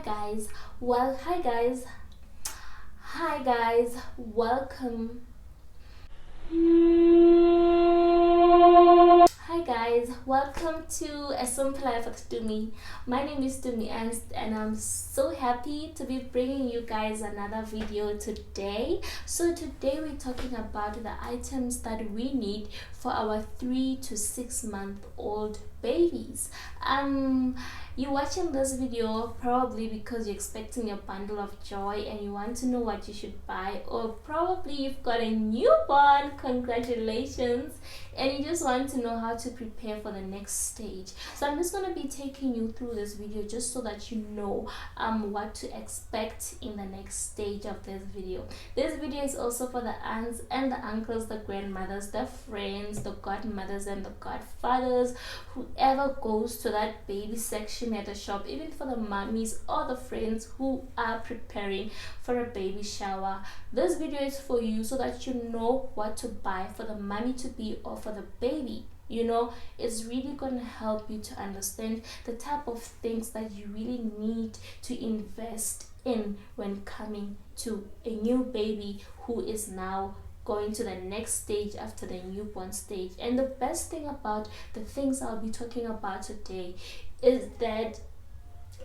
guys. Hi guys, welcome. Hi guys, welcome to A Simple Life with Dumi. My name is Dumi and I'm so happy to be bringing you guys another video today. So today we're talking about the items that we need for our 3 to 6 month old babies. You're watching this video probably because you're expecting a bundle of joy and you want to know what you should buy, or probably you've got a newborn, congratulations, and you just want to know how to prepare for the next stage. So I'm just going to be taking you through this video just so that you know what to expect in the next stage of this video. This video is also for the aunts and the uncles, the grandmothers, the friends, the godmothers and the godfathers, whoever goes to that baby section at the shop, even for the mummies or the friends who are preparing for a baby shower. This video is for you so that you know what to buy for the mummy to be or for the baby. You know, it's really going to help you to understand the type of things that you really need to invest in when coming to a new baby who is now going to the next stage after the newborn stage. And the best thing about the things I'll be talking about today is that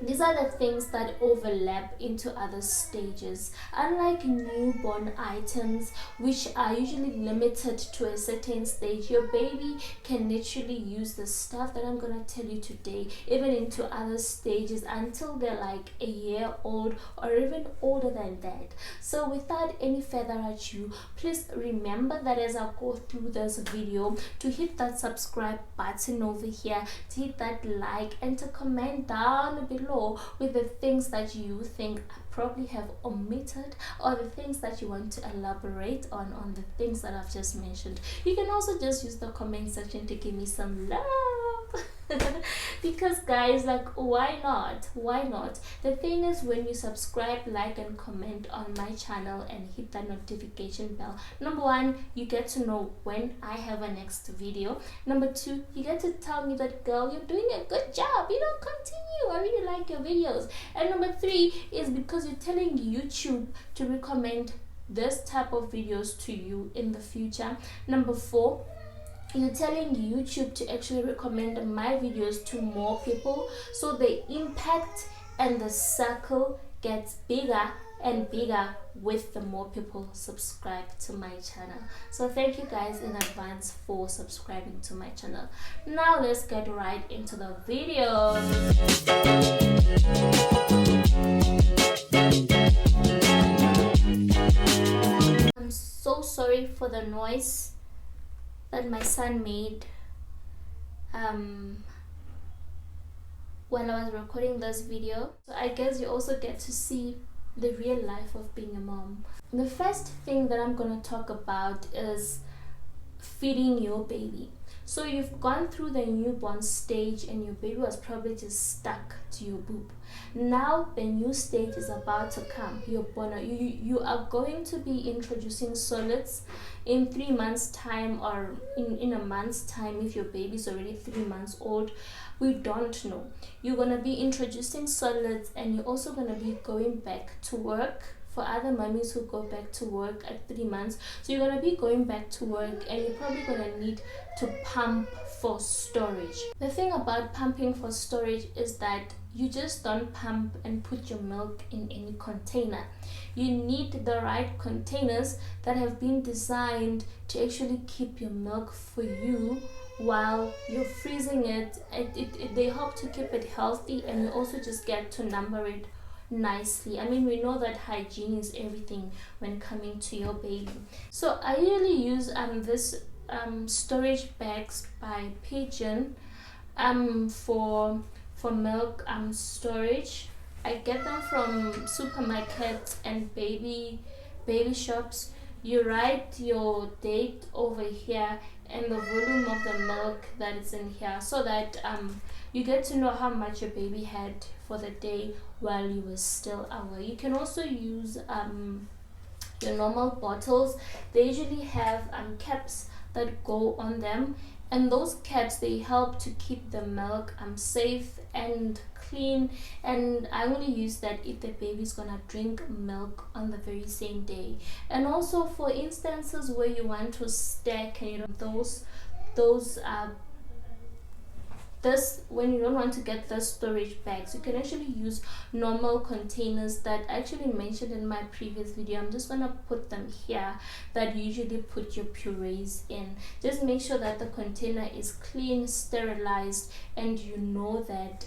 these are the things that overlap into other stages. Unlike newborn items, which are usually limited to a certain stage, your baby can literally use the stuff that I'm going to tell you today, even into other stages until they're like a year old or even older than that. So without any further ado, please remember that as I go through this video, to hit that subscribe button over here, to hit that like, and to comment down below with the things that you think I probably have omitted, or the things that you want to elaborate on the things that I've just mentioned. You can also just use the comment section to give me some love. Because guys, like, why not? The thing is, when you subscribe, like and comment on my channel and hit that notification bell, number one, you get to know when I have a next video. Number two, you get to tell me that, girl, you're doing a good job, continue, I really like your videos. And number three is because you're telling YouTube to recommend this type of videos to you in the future. Number four, you're telling YouTube to actually recommend my videos to more people, so the impact and the circle gets bigger and bigger with the more people subscribe to my channel. So thank you guys in advance for subscribing to my channel. Now let's get right into the video. I'm so sorry for the noise that my son made when I was recording this video. So I guess you also get to see the real life of being a mom. The first thing that I'm going to talk about is feeding your baby. So you've gone through the newborn stage and your baby was probably just stuck to your boob. Now the new stage is about to come. You are going to be introducing solids in 3 months time, or in a month's time if your baby is already 3 months old. We don't know. You're going to be introducing solids, and you're also going to be going back to work. For other mummies who go back to work at 3 months, so you're going to be going back to work and you're probably going to need to pump for storage. The thing about pumping for storage is that you just don't pump and put your milk in any container. You need the right containers that have been designed to actually keep your milk for you while you're freezing it. They help to keep it healthy, and you also just get to number it nicely. I mean, we know that hygiene is everything when coming to your baby. So I usually use this storage bags by Pigeon for milk storage. I get them from supermarkets and baby shops. You write your date over here and the volume of the milk that is in here, so that you get to know how much your baby had for the day while you were still away. You can also use your normal bottles. They usually have caps that go on them, and those caps, they help to keep the milk safe and clean. And I only use that if the baby's gonna drink milk on the very same day. And also for instances where you want to stack, those this when you don't want to get the storage bags, you can actually use normal containers that I actually mentioned in my previous video. I'm just gonna put them here, that you usually put your purees in. Just make sure that the container is clean, sterilized, and you know that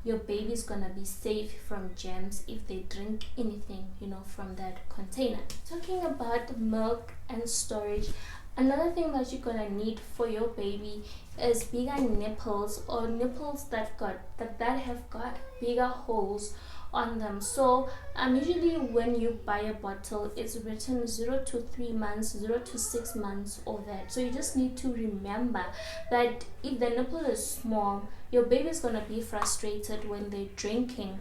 your baby is gonna be safe from germs if they drink anything, from that container. Talking about milk and storage, another thing that you're gonna need for your baby is bigger nipples, or nipples that have got bigger holes on them. So usually when you buy a bottle, it's written 0 to 3 months, 0 to 6 months, or that. So you just need to remember that if the nipple is small, your baby is gonna be frustrated when they're drinking,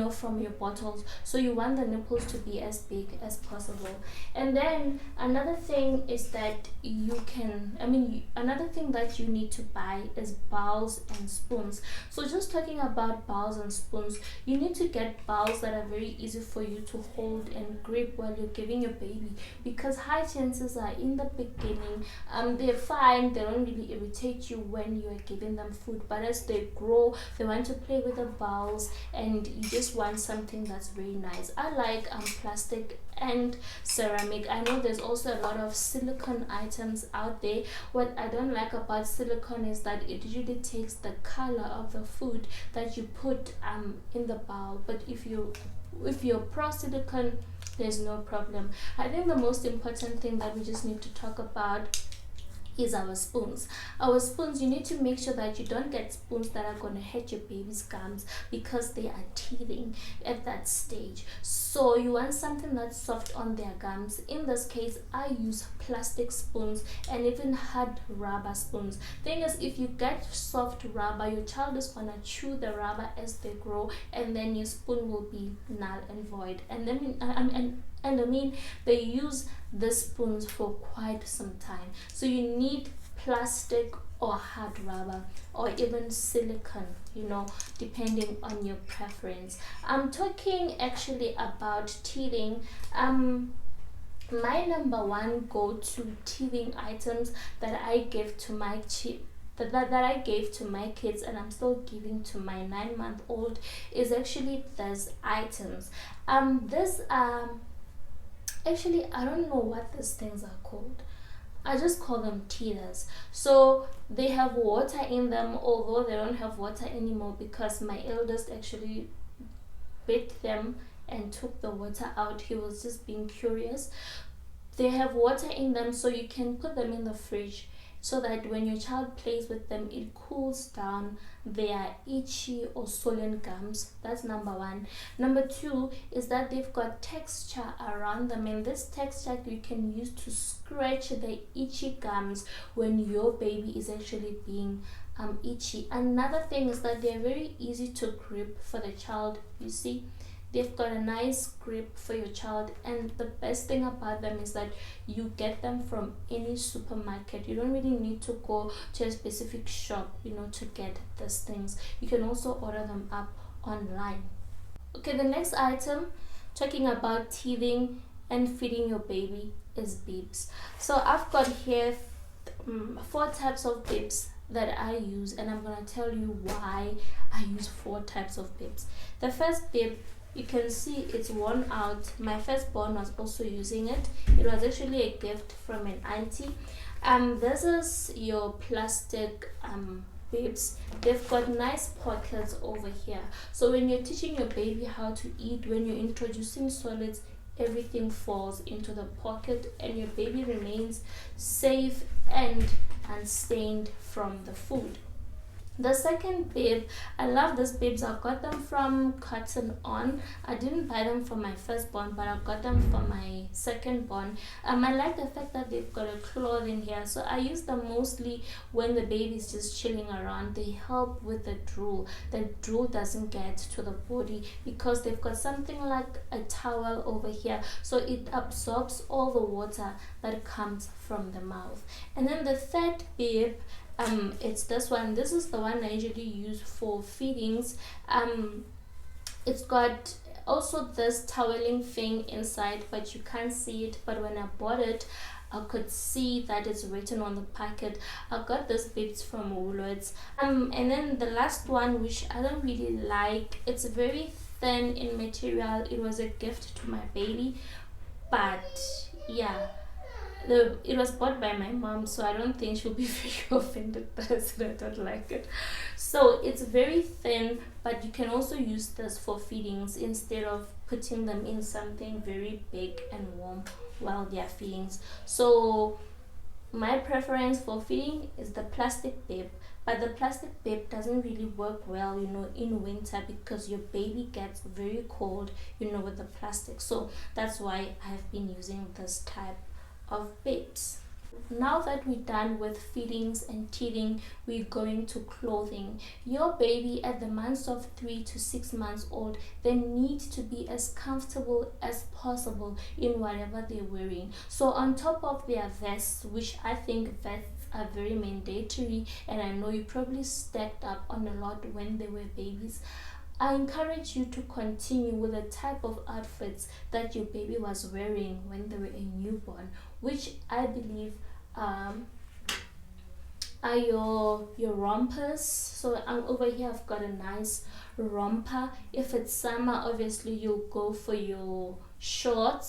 from your bottles. So you want the nipples to be as big as possible. And then another thing is that another thing that you need to buy is bowls and spoons. So just talking about bowls and spoons, you need to get bowls that are very easy for you to hold and grip while you're giving your baby, because high chances are in the beginning they're fine, they don't really irritate you when you are giving them food, but as they grow, they want to play with the bowls, and you just want something that's very nice. I like plastic and ceramic. I know there's also a lot of silicone items out there. What I don't like about silicone is that it usually takes the color of the food that you put in the bowl. But if you're pro silicone, there's no problem. I think the most important thing that we just need to talk about is our spoons. Our spoons, you need to make sure that you don't get spoons that are going to hurt your baby's gums, because they are teething at that stage. So you want something that's soft on their gums. In this case, I use plastic spoons and even hard rubber spoons. Thing is, if you get soft rubber, your child is going to chew the rubber as they grow, and then your spoon will be null and void. And then they use the spoons for quite some time. So you need plastic or hard rubber or even silicone, depending on your preference. I'm talking actually about teething. My number one go-to teething items that I give to my that I gave to my kids, and I'm still giving to my 9-month-old, is actually these items. Actually, I don't know what these things are called. I just call them teethers. So they have water in them, although they don't have water anymore because my eldest actually bit them and took the water out. He was just being curious. They have water in them, so you can put them in the fridge, so that when your child plays with them, it cools down their itchy or swollen gums. That's number one. Number two is that they've got texture around them, and this texture you can use to scratch the itchy gums when your baby is actually being itchy. Another thing is that they're very easy to grip for the child. You see, they've got a nice grip for your child, and the best thing about them is that you get them from any supermarket. You don't really need to go to a specific shop, to get these things. You can also order them up online. Okay, the next item, talking about teething and feeding your baby, is bibs. So I've got here 4 types of bibs that I use, and I'm gonna tell you why I use 4 types of bibs. The first bib, you can see it's worn out. My firstborn was also using it. It was actually a gift from an auntie. This is your plastic bibs. They've got nice pockets over here. So when you're teaching your baby how to eat, when you're introducing solids, everything falls into the pocket and your baby remains safe and unstained from the food. The second bib, I love these bibs. I got them from Cotton On. I didn't buy them for my firstborn, but I got them for my secondborn. I like the fact that they've got a cloth in here, so I use them mostly when the baby's just chilling around. They help with the drool. The drool doesn't get to the body because they've got something like a towel over here, so it absorbs all the water that comes from the mouth. And then the third bib, it's this one. This is the one I usually use for feedings. It's got also this toweling thing inside, but you can't see it. But when I bought it, I could see that it's written on the packet. I got this Bibs from Woolworths. And then the last one, which I don't really like, it's very thin in material. It was a gift to my baby, but yeah, it was bought by my mom, so I don't think she'll be very offended that I said I don't like it. So it's very thin, but you can also use this for feedings instead of putting them in something very big and warm while they are feedings. So my preference for feeding is the plastic bib, but the plastic bib doesn't really work well, in winter, because your baby gets very cold, with the plastic. So that's why I've been using this type of bibs. Now that we're done with feedings and teething, we're going to clothing. Your baby at the months of 3 to 6 months old, they need to be as comfortable as possible in whatever they're wearing. So on top of their vests, which I think vests are very mandatory, and I know you probably stacked up on a lot when they were babies, I encourage you to continue with the type of outfits that your baby was wearing when they were a newborn, which I believe are your rompers. So over here I've got a nice romper. If it's summer, obviously you'll go for your short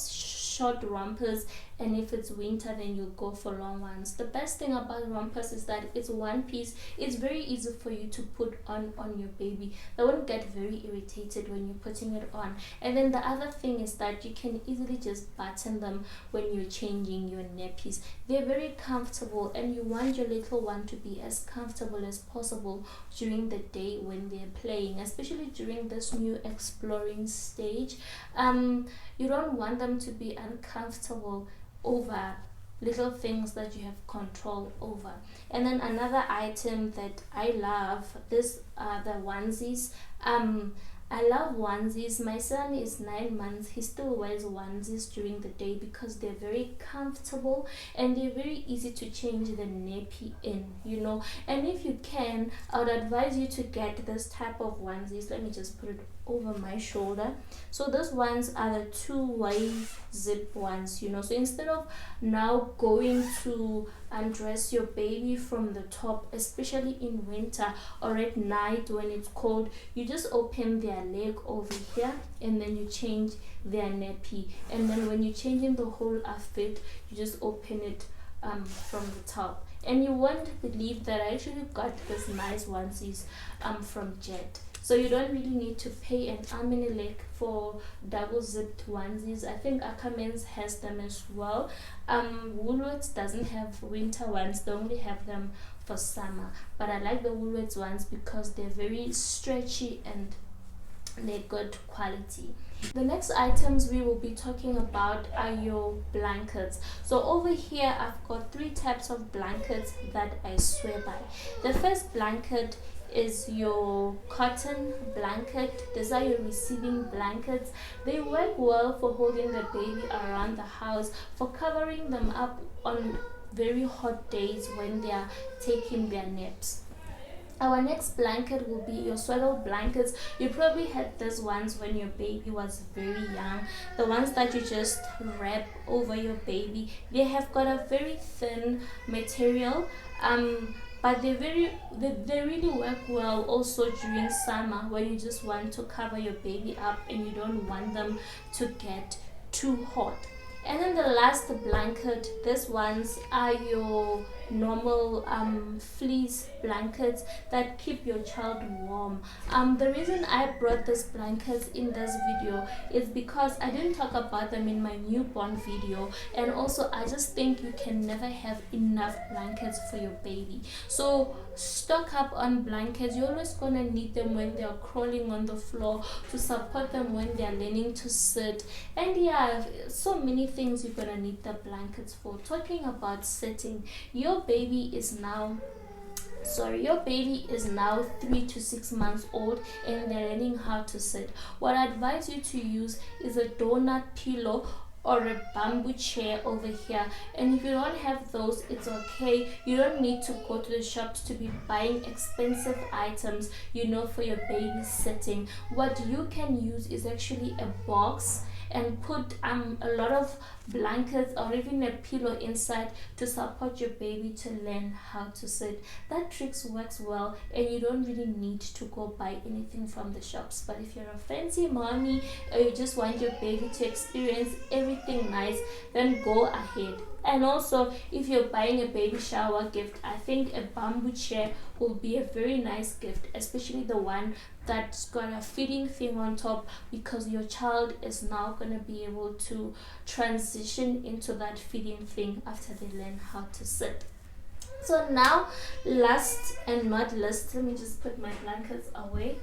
rompers, and if it's winter, then you'll go for long ones. The best thing about rompers is that it's one piece. It's very easy for you to put on your baby. They won't get very irritated when you're putting it on. And then the other thing is that you can easily just button them when you're changing your nappies. They're very comfortable, and you want your little one to be as comfortable as possible during the day when they're playing, especially during this new exploring stage. You don't want them to be uncomfortable over little things that you have control over. And then another item that I love, this are the onesies. I love onesies. My son is 9 months. He still wears onesies during the day because they're very comfortable and they're very easy to change the nappy in, And if you can, I would advise you to get this type of onesies. Let me just put it over my shoulder. So those ones are the 2-way zip ones, So instead of now going to undress your baby from the top, especially in winter or at night when it's cold, you just open their leg over here and then you change their nappy. And then when you're changing the whole outfit, you just open it from the top. And you won't believe that I actually got this nice onesies from Jet. So you don't really need to pay an arm and a leg for double zipped onesies. I think Ackermans has them as well. Woolworths doesn't have winter ones. They only have them for summer. But I like the Woolworths ones because they're very stretchy and they're good quality. The next items we will be talking about are your blankets. So over here I've got 3 types of blankets that I swear by. The first blanket is your cotton blanket. These are your receiving blankets. They work well for holding the baby around the house, for covering them up on very hot days when they are taking their naps. Our next blanket will be your swaddle blankets. You probably had these ones when your baby was very young, the ones that you just wrap over your baby. They have got a very thin material, but they really work well also during summer when you just want to cover your baby up and you don't want them to get too hot. And then the last blanket, these ones are your normal fleece blankets that keep your child warm. The reason I brought these blankets in this video is because I didn't talk about them in my newborn video, and also I just think you can never have enough blankets for your baby. So stock up on blankets. You're always gonna need them when they're crawling on the floor, to support them when they're learning to sit, and yeah, so many things you're gonna need the blankets for. Talking about sitting, your baby is now 3 to 6 months old and they're learning how to sit. What I advise you to use is a donut pillow or a bamboo chair over here, and if you don't have those, it's okay. You don't need to go to the shops to be buying expensive items, for your baby sitting. What you can use is actually a box and put a lot of blankets or even a pillow inside to support your baby to learn how to sit. That tricks works well, and you don't really need to go buy anything from the shops. But if you're a fancy mommy or you just want your baby to experience everything nice, then go ahead. And also, if you're buying a baby shower gift, I think a bamboo chair will be a very nice gift, especially the one that's got a feeding thing on top, because your child is now going to be able to transition into that feeding thing after they learn how to sit. So now, last and not least, let me just put my blankets away.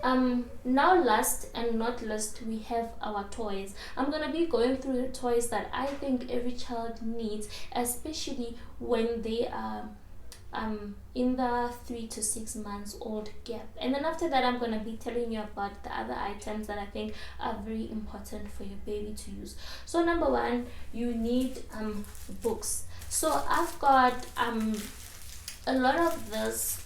Now last and not least, we have our toys. I'm gonna be going through the toys that I think every child needs, especially when they are in the 3 to 6 months old gap, and then after that I'm gonna be telling you about the other items that I think are very important for your baby to use. So number one, you need books. So I've got a lot of this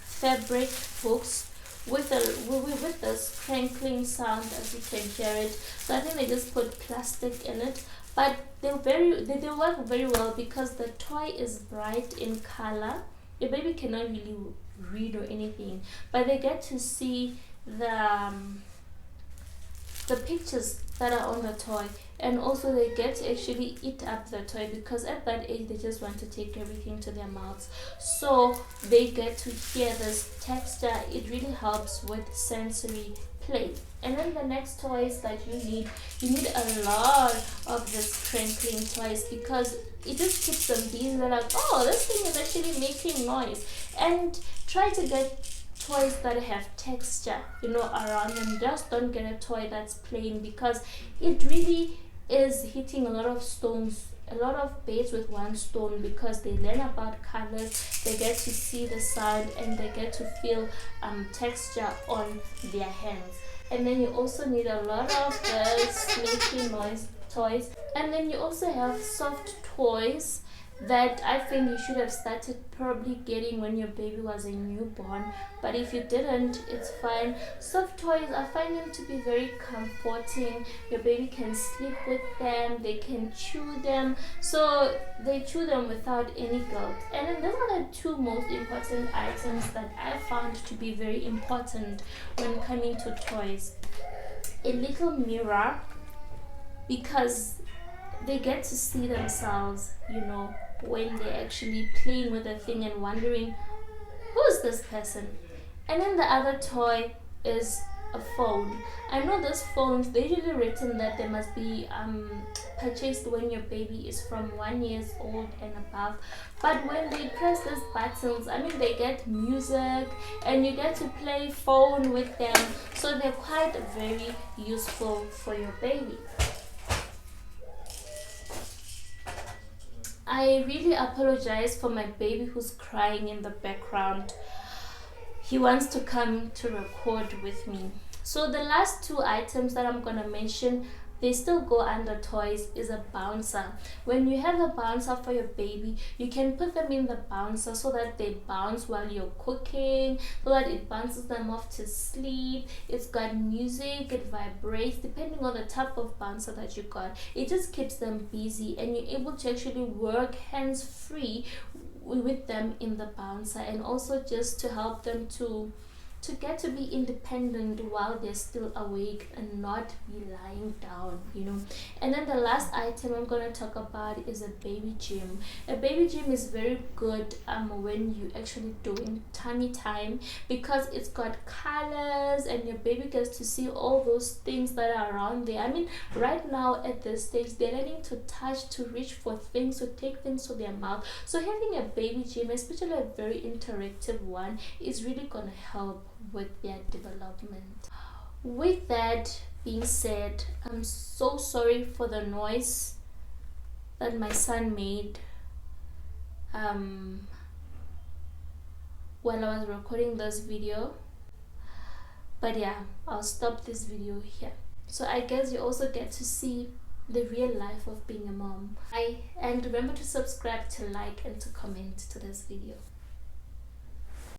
fabric books with this crinkling sound, as you can hear it. So I think they just put plastic in it, but they work very well because the toy is bright in color. Your baby cannot really read or anything, but they get to see the pictures that are on the toy, and also they get to actually eat up the toy, because at that age they just want to take everything to their mouths. So they get to hear this texture. It really helps with sensory play. And then the next toys that you need a lot of this crinkling toys, because it just keeps them busy. They're like, oh, this thing is actually making noise. And try to get toys that have texture around them. Just don't get a toy that's plain, because it really is hitting a lot of beds with one stone, because they learn about colors, they get to see the sound, and they get to feel texture on their hands. And then you also need a lot of the making noise toys, and then you also have soft toys that I think you should have started probably getting when your baby was a newborn, but if you didn't, it's fine. Soft toys, I find them to be very comforting. Your baby can sleep with them, they can chew them, so they chew them without any guilt. And then those are the two most important items that I found to be very important when coming to toys. A little mirror, because they get to see themselves, when they're actually playing with a thing and wondering, who's this person? And then the other toy is a phone. I know those phones, they're usually written that they must be purchased when your baby is from 1 year old and above, but when they press these buttons, they get music and you get to play phone with them, so they're quite very useful for your baby. I really apologize for my baby who's crying in the background. He wants to come to record with me. So the last two items that I'm gonna mention, they still go under toys, is a bouncer. When you have a bouncer for your baby, you can put them in the bouncer so that they bounce while you're cooking, so that it bounces them off to sleep. It's got music, it vibrates, depending on the type of bouncer that you got. It just keeps them busy, and you're able to actually work hands-free with them in the bouncer, and also just to help them to to get to be independent while they're still awake and not be lying down, you know. And then the last item I'm going to talk about is a baby gym. A baby gym is very good when you actually doing tummy time, because it's got colors and your baby gets to see all those things that are around there. I mean, right now at this stage they're learning to touch, to reach for things, to take things to their mouth. So having a baby gym, especially a very interactive one, is really gonna help with their development. With that being said, I'm so sorry for the noise that my son made while I was recording this video. But yeah, I'll stop this video here. So I guess you also get to see the real life of being a mom. And remember to subscribe, to like, and to comment to this video.